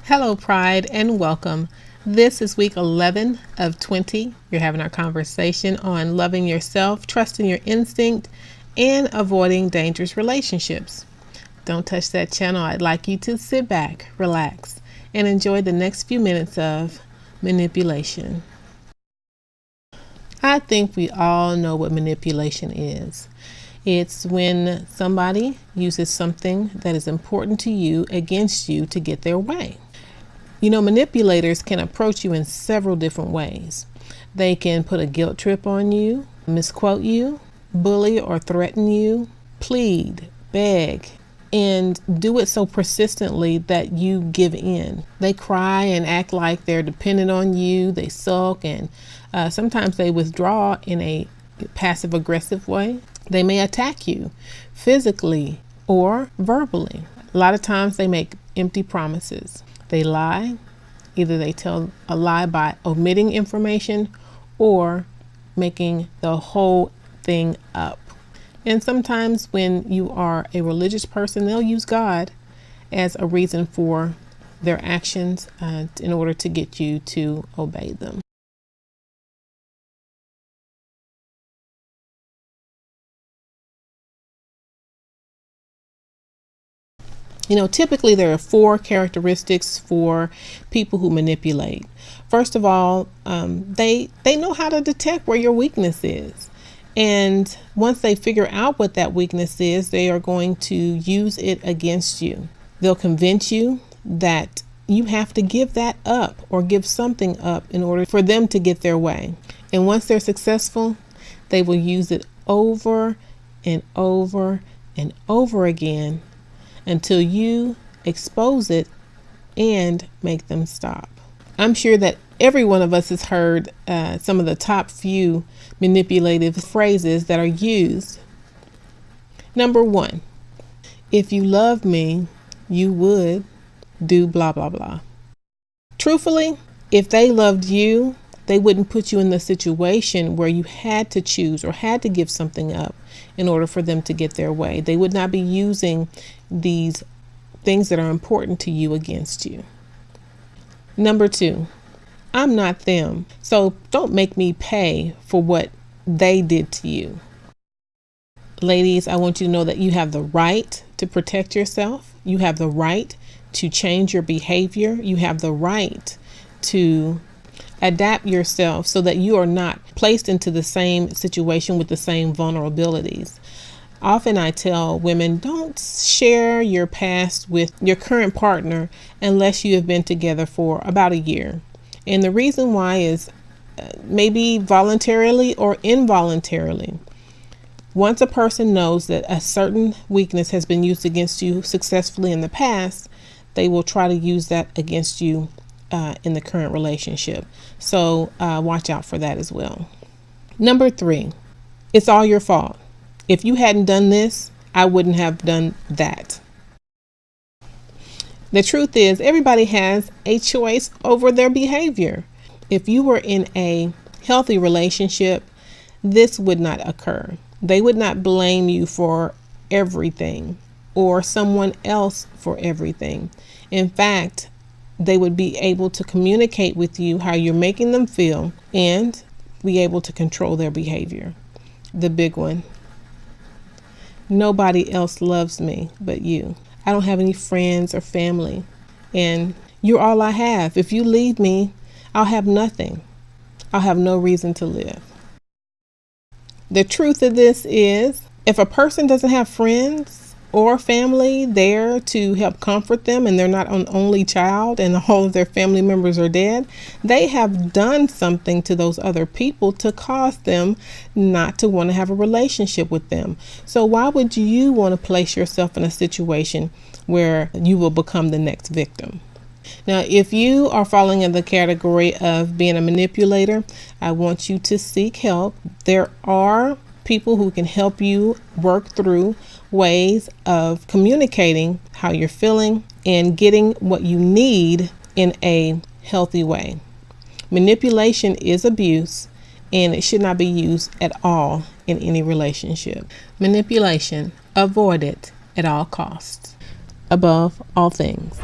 Hello, Pride, and welcome. This is week 11 of 20. You're having our conversation on loving yourself, trusting your instinct, and avoiding dangerous relationships. Don't touch that channel. I'd like you to sit back, relax, and enjoy the next few minutes of manipulation. I think we all know what manipulation is. It's when somebody uses something that is important to you against you to get their way. You know, manipulators can approach you in several different ways. They can put a guilt trip on you, misquote you, bully or threaten you, plead, beg, and do it so persistently that you give in. They cry and act like they're dependent on you. They sulk, and sometimes they withdraw in a passive-aggressive way. They may attack you physically or verbally. A lot of times they make empty promises. They lie. Either they tell a lie by omitting information or making the whole thing up. And sometimes when you are a religious person, they'll use God as a reason for their actions in order to get you to obey them. You know, typically there are 4 characteristics for people who manipulate. First of all, they know how to detect where your weakness is. And once they figure out what that weakness is, they are going to use it against you. They'll convince you that you have to give that up or give something up in order for them to get their way. And once they're successful, they will use it over and over and over again until you expose it and make them stop. I'm sure that every one of us has heard some of the top few manipulative phrases that are used. Number 1, if you love me, you would do blah, blah, blah. Truthfully, if they loved you, they wouldn't put you in the situation where you had to choose or had to give something up in order for them to get their way. They would not be using these things that are important to you against you. Number 2, I'm not them, so don't make me pay for what they did to you. Ladies, I want you to know that you have the right to protect yourself. You have the right to change your behavior. You have the right to adapt yourself so that you are not placed into the same situation with the same vulnerabilities. Often I tell women, don't share your past with your current partner unless you have been together for about a year. And the reason why is maybe voluntarily or involuntarily. Once a person knows that a certain weakness has been used against you successfully in the past, they will try to use that against you in the current relationship. So watch out for that as well. Number 3, it's all your fault. If you hadn't done this, I wouldn't have done that. The truth is, everybody has a choice over their behavior. If you were in a healthy relationship, this would not occur. They would not blame you for everything or someone else for everything. In fact, they would be able to communicate with you how you're making them feel and be able to control their behavior. The big one. Nobody else loves me but you. I don't have any friends or family, and you're all I have. If you leave me, I'll have nothing. I'll have no reason to live. The truth of this is, if a person doesn't have friends or family there to help comfort them, and they're not an only child and all of their family members are dead, they have done something to those other people to cause them not to want to have a relationship with them. So why would you want to place yourself in a situation where you will become the next victim? Now, if you are falling in the category of being a manipulator, I want you to seek help. There are people who can help you work through ways of communicating how you're feeling and getting what you need in a healthy way. Manipulation is abuse, and it should not be used at all in any relationship. Manipulation, avoid it at all costs. Above all things.